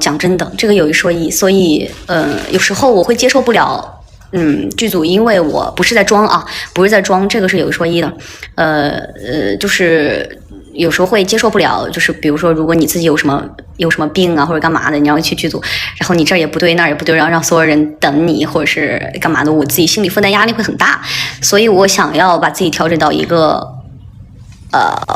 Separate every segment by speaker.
Speaker 1: 讲真的，这个有一说一，所以有时候我会接受不了。剧组因为我不是在装啊，不是在装，这个是有一说一的，就是有时候会接受不了，就是比如说，如果你自己有什么病啊或者干嘛的，你要去剧组，然后你这儿也不对那儿也不对，然后让所有人等你或者是干嘛的，我自己心理负担压力会很大，所以我想要把自己调整到一个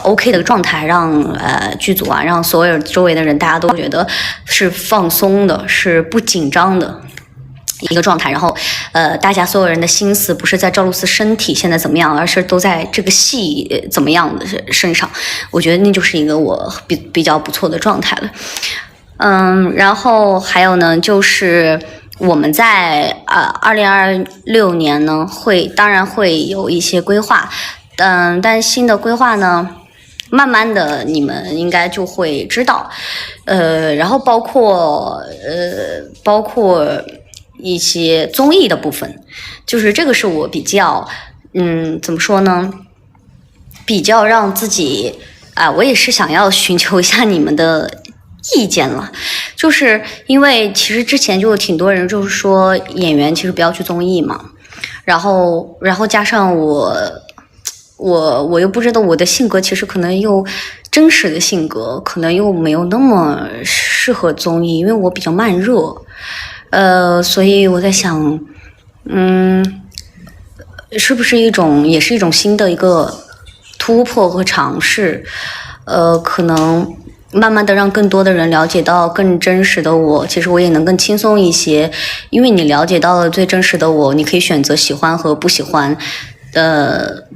Speaker 1: OK 的状态，让剧组啊，让所有周围的人大家都觉得是放松的，是不紧张的。一个状态，然后大家所有人的心思不是在赵露思身体现在怎么样，而是都在这个戏怎么样的身上。我觉得那就是一个我比较不错的状态了。然后还有呢，就是我们在2026年呢，当然会有一些规划，但新的规划呢，慢慢的你们应该就会知道，然后包括一些综艺的部分，就是这个是我比较，怎么说呢？比较让自己我也是想要寻求一下你们的意见了，就是因为其实之前就有挺多人就是说演员其实不要去综艺嘛，然后加上我又不知道我的性格其实可能又真实的性格可能又没有那么适合综艺，因为我比较慢热。所以我在想，是不是也是一种新的一个突破和尝试，可能慢慢的让更多的人了解到更真实的我，其实我也能更轻松一些，因为你了解到了最真实的我，你可以选择喜欢和不喜欢，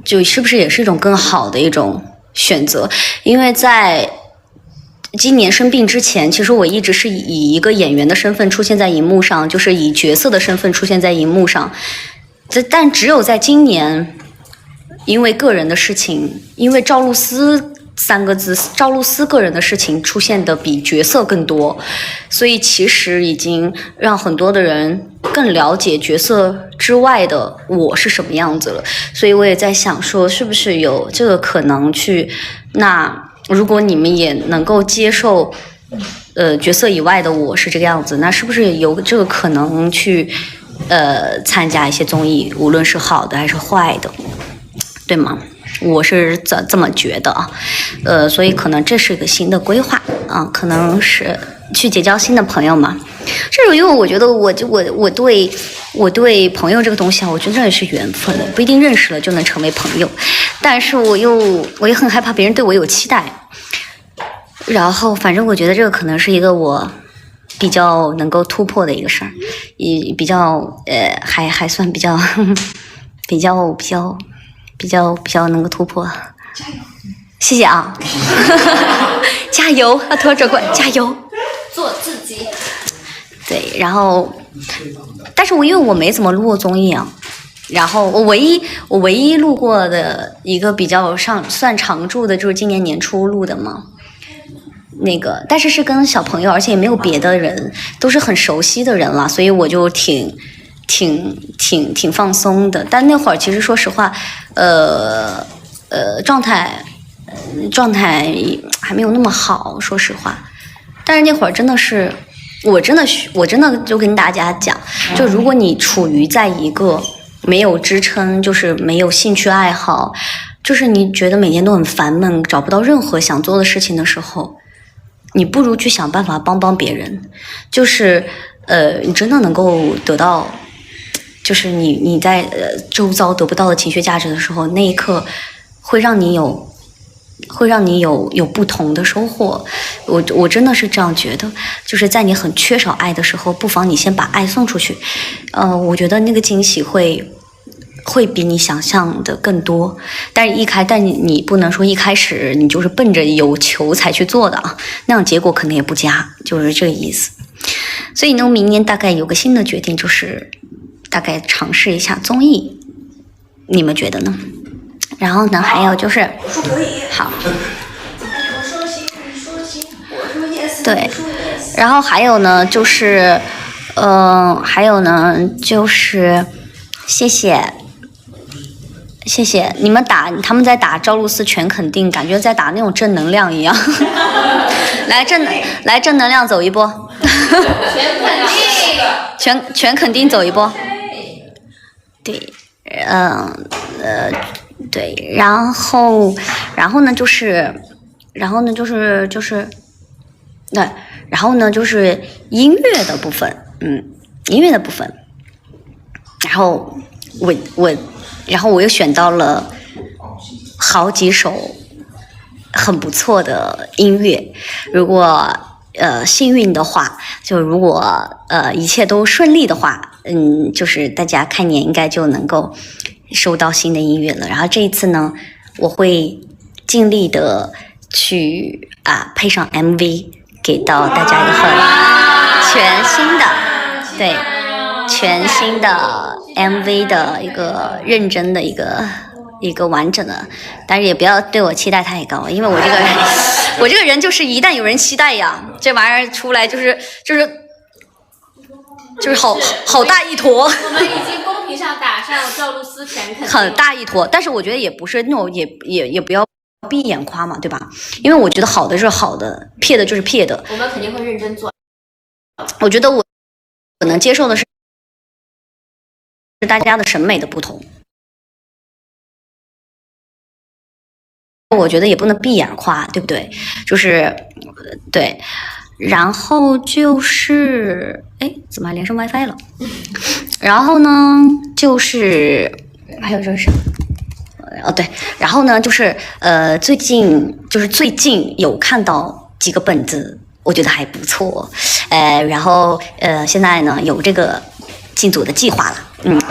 Speaker 1: 就是不是也是一种更好的一种选择，因为在今年生病之前，其实我一直是以一个演员的身份出现在荧幕上，就是以角色的身份出现在荧幕上。但只有在今年，因为个人的事情，因为赵露思3个字，赵露思个人的事情出现的比角色更多，所以其实已经让很多的人更了解角色之外的我是什么样子了。所以我也在想说，是不是有这个可能去如果你们也能够接受，角色以外的我是这个样子，那是不是有这个可能去，参加一些综艺，无论是好的还是坏的，对吗？我是这么觉得啊，所以可能这是一个新的规划啊，可能是去结交新的朋友嘛。这种因为我觉得我对朋友这个东西啊，我觉得这也是缘分的，不一定认识了就能成为朋友，但是我也很害怕别人对我有期待，然后反正我觉得这个可能是一个我比较能够突破的一个事儿，也比较还算比较能够突破。谢谢啊，加油！拖着过，加油！
Speaker 2: 做自己。
Speaker 1: 对，然后，但是因为我没怎么录过综艺啊，然后我唯一录过的一个比较算常驻的，就是今年年初录的嘛。那个，但是跟小朋友，而且也没有别的人，都是很熟悉的人了，所以我就挺放松的。但那会儿其实说实话，状态还没有那么好，说实话。但是那会儿真的是，我真的就跟大家讲，就如果你处于在一个没有支撑，就是没有兴趣爱好，就是你觉得每天都很烦闷，找不到任何想做的事情的时候，你不如去想办法帮别人，就是你真的能够得到，就是你在周遭得不到的情绪价值的时候，那一刻会让你有不同的收获。我真的是这样觉得，就是在你很缺少爱的时候，不妨你先把爱送出去，我觉得那个惊喜会比你想象的更多，但你不能说一开始你就是奔着有求才去做的啊，那样结果可能也不佳，就是这个意思。所以呢，明年大概有个新的决定，就是大概尝试一下综艺，你们觉得呢？然后呢，还有就是
Speaker 2: 我说可以。
Speaker 1: 好，
Speaker 2: 我说行，你说行，我说 yes，
Speaker 1: 对，
Speaker 2: 你说 yes。
Speaker 1: 然后还有呢，就是谢谢谢谢你们他们在打赵露思全肯定，感觉在打那种正能量一样。来正能量走一波。
Speaker 2: 全肯定，
Speaker 1: 全肯定走一波。对，对，然后呢就是对，然后呢就是音乐的部分，音乐的部分，然后我又选到了好几首很不错的音乐，如果幸运的话，就如果一切都顺利的话，就是大家开年应该就能够收到新的音乐了。然后这一次呢，我会尽力的去配上 MV， 给到大家一个很全新的，对，全新的 MV 的一个认真的一个完整的，但是也不要对我期待太高，因为我这个人就是一旦有人期待呀，这玩意儿出来就是好大一坨。
Speaker 2: 我们已经公屏上打上赵露思全肯定，
Speaker 1: 很大一坨，但是我觉得也不是那种也不要闭眼夸嘛，对吧？因为我觉得好的是好的，撇的就是撇的。
Speaker 2: 我们肯定会认真做。
Speaker 1: 我觉得我能接受的是大家的审美的不同。我觉得也不能闭眼夸，对不对？就是对，然后就是怎么还连上 WiFi 了？然后呢，就是还有就是对，然后呢就是最近有看到几个本子，我觉得还不错，然后现在呢有这个进组的计划了，然后。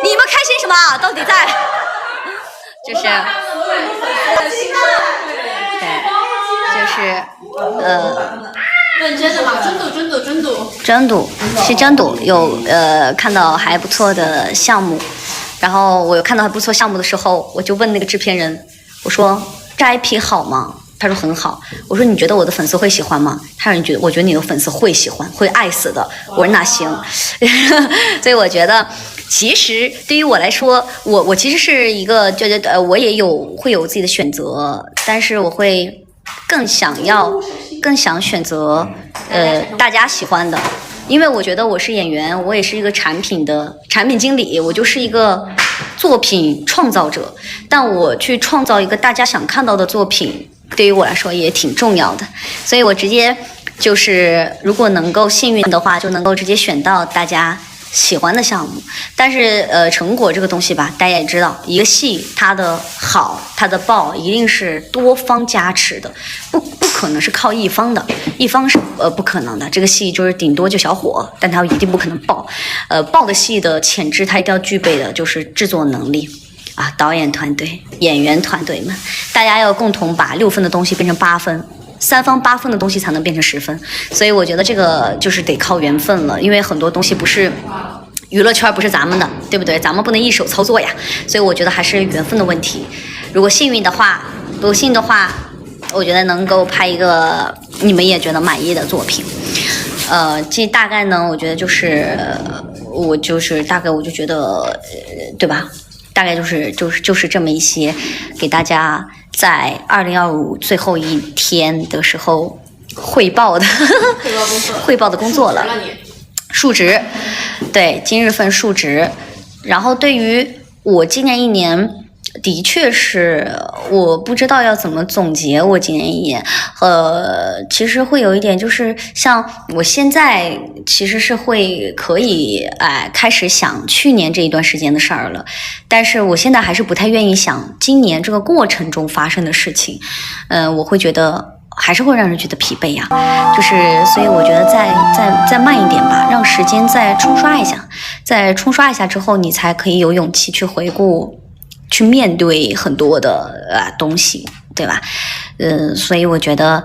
Speaker 1: 你们开心什么？到底在？就是
Speaker 2: 认真的嘛，
Speaker 1: 真赌有看到还不错的项目，然后我有看到还不错项目的时候，我就问那个制片人，我说这 IP 好吗？他说很好。我说你觉得我的粉丝会喜欢吗？他说我觉得你的粉丝会喜欢，会爱死的。我说那行。所以我觉得其实对于我来说，我其实是一个我也会有自己的选择，但是我会更想选择大家喜欢的，因为我觉得我是演员，我也是一个产品经理，我就是一个作品创造者，但我去创造一个大家想看到的作品，对于我来说也挺重要的，所以我直接就是如果能够幸运的话，就能够直接选到大家喜欢的项目。但是成果这个东西吧，大家也知道，一个戏它的好它的爆一定是多方加持的，不可能是靠一方的，一方是不可能的。这个戏就是顶多就小火，但它一定不可能爆。爆的戏的潜质，它一定要具备的就是制作能力啊，导演团队、演员团队们，大家要共同把6分的东西变成8分。3方8分的东西才能变成10分，所以我觉得这个就是得靠缘分了，因为很多东西不是娱乐圈不是咱们的，对不对？咱们不能一手操作呀，所以我觉得还是缘分的问题。如果幸运的话，我觉得能够拍一个你们也觉得满意的作品。这大概呢，我觉得就是我就觉得对吧？大概就是这么一些，给大家在2025最后一天的时候汇报的工作了，述职，对，今日份述职。然后对于我今年一年，的确是我不知道要怎么总结我今年一年，其实会有一点就是像我现在其实是可以开始想去年这一段时间的事儿了，但是我现在还是不太愿意想今年这个过程中发生的事情，我会觉得还是会让人觉得疲惫呀，就是所以我觉得再慢一点吧，让时间再冲刷一下之后，你才可以有勇气去回顾。去面对很多的东西，对吧？所以我觉得，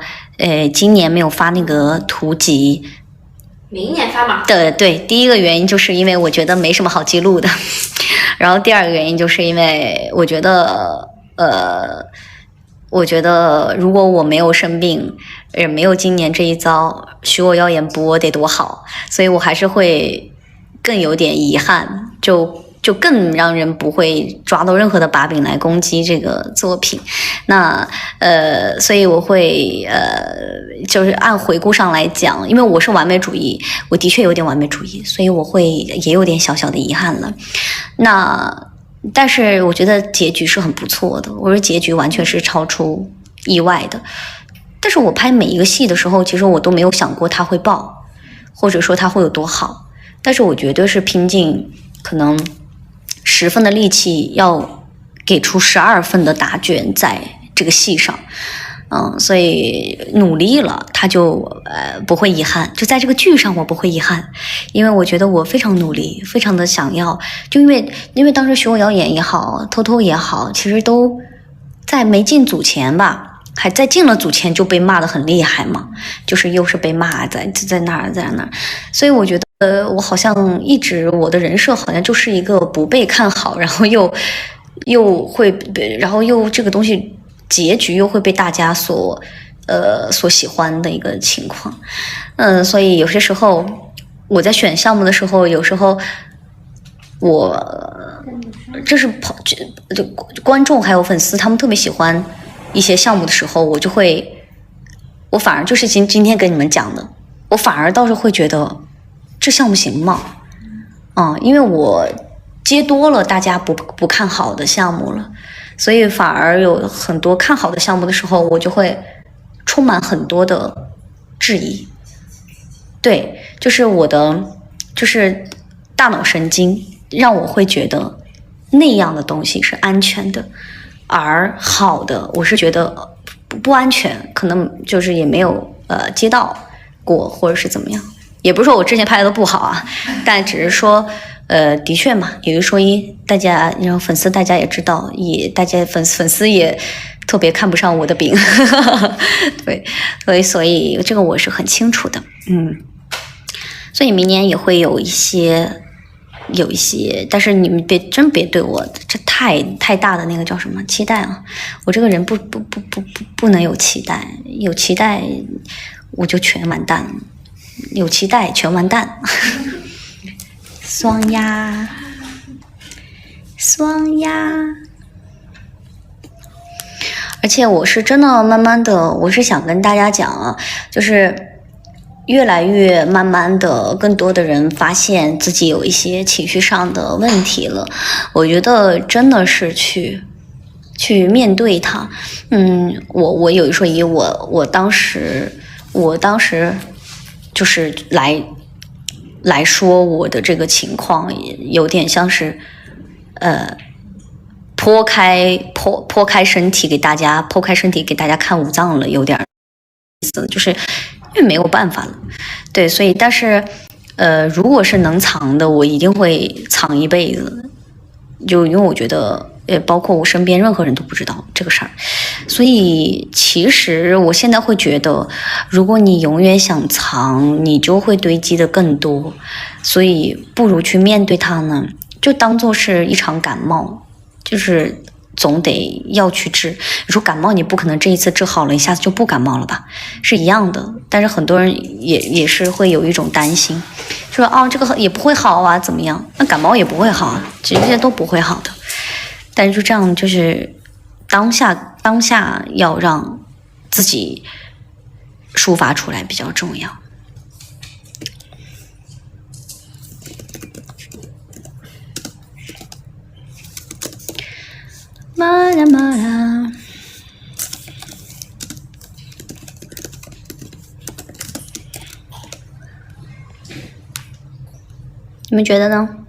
Speaker 1: 今年没有发那个图集，
Speaker 2: 明年发嘛？
Speaker 1: 对，第一个原因就是因为我觉得没什么好记录的，然后第二个原因就是因为我觉得如果我没有生病，没有今年这一遭，许我妖言播得多好，所以我还是会更有点遗憾。就更让人不会抓到任何的把柄来攻击这个作品。那所以我会就是按回顾上来讲，因为我是完美主义，我的确有点完美主义，所以我会也有点小小的遗憾了。那但是我觉得结局是很不错的，我说结局完全是超出意外的。但是我拍每一个戏的时候，其实我都没有想过它会爆，或者说它会有多好。但是我绝对是拼尽可能10分的力气，要给出12分的答卷在这个戏上。所以努力了，他就不会遗憾。就在这个剧上，我不会遗憾，因为我觉得我非常努力，非常的想要。就因为当时徐若瑶演也好，偷偷也好，其实都在没进组前吧，还在进了组前就被骂得很厉害嘛，就是又是被骂在那儿，所以我觉得我好像一直我的人设好像就是一个不被看好，然后又会，然后又这个东西结局又会被大家所喜欢的一个情况。所以有些时候我在选项目的时候，有时候这是观众还有粉丝他们特别喜欢一些项目的时候，我反而就是今天跟你们讲的，我反而倒是会觉得这项目行吗？因为我接多了大家不看好的项目了，所以反而有很多看好的项目的时候，我就会充满很多的质疑。对，就是就是大脑神经让我会觉得那样的东西是安全的，而好的我是觉得不安全，可能就是也没有接到过，或者是怎么样。也不是说我之前拍的都不好啊，但只是说的确嘛，有一说一，大家然后粉丝大家也知道，大家粉丝也特别看不上我的饼。对，所以这个我是很清楚的。所以明年也会有一些，但是你们别对我这太大的那个叫什么期待啊！我这个人不能有期待，有期待我就全完蛋了，有期待全完蛋。双鸭，而且我是真的慢慢的，我是想跟大家讲啊，就是越来越慢慢的，更多的人发现自己有一些情绪上的问题了。我觉得真的是去面对它。我有一说一，我当时就是来说我的这个情况，有点像是剖开身体给大家看五脏了，有点意思，就是因为没有办法了。对，所以但是如果是能藏的，我一定会藏一辈子，就因为我觉得包括我身边任何人都不知道这个事儿。所以其实我现在会觉得，如果你永远想藏，你就会堆积的更多，所以不如去面对它呢，就当做是一场感冒，就是总得要去治。你说感冒你不可能这一次治好了一下子就不感冒了吧，是一样的。但是很多人也是会有一种担心，说这个也不会好啊怎么样，那感冒也不会好啊，这些都不会好的。但是就这样，就是当下要让自己抒发出来比较重要。马拉，你们觉得呢？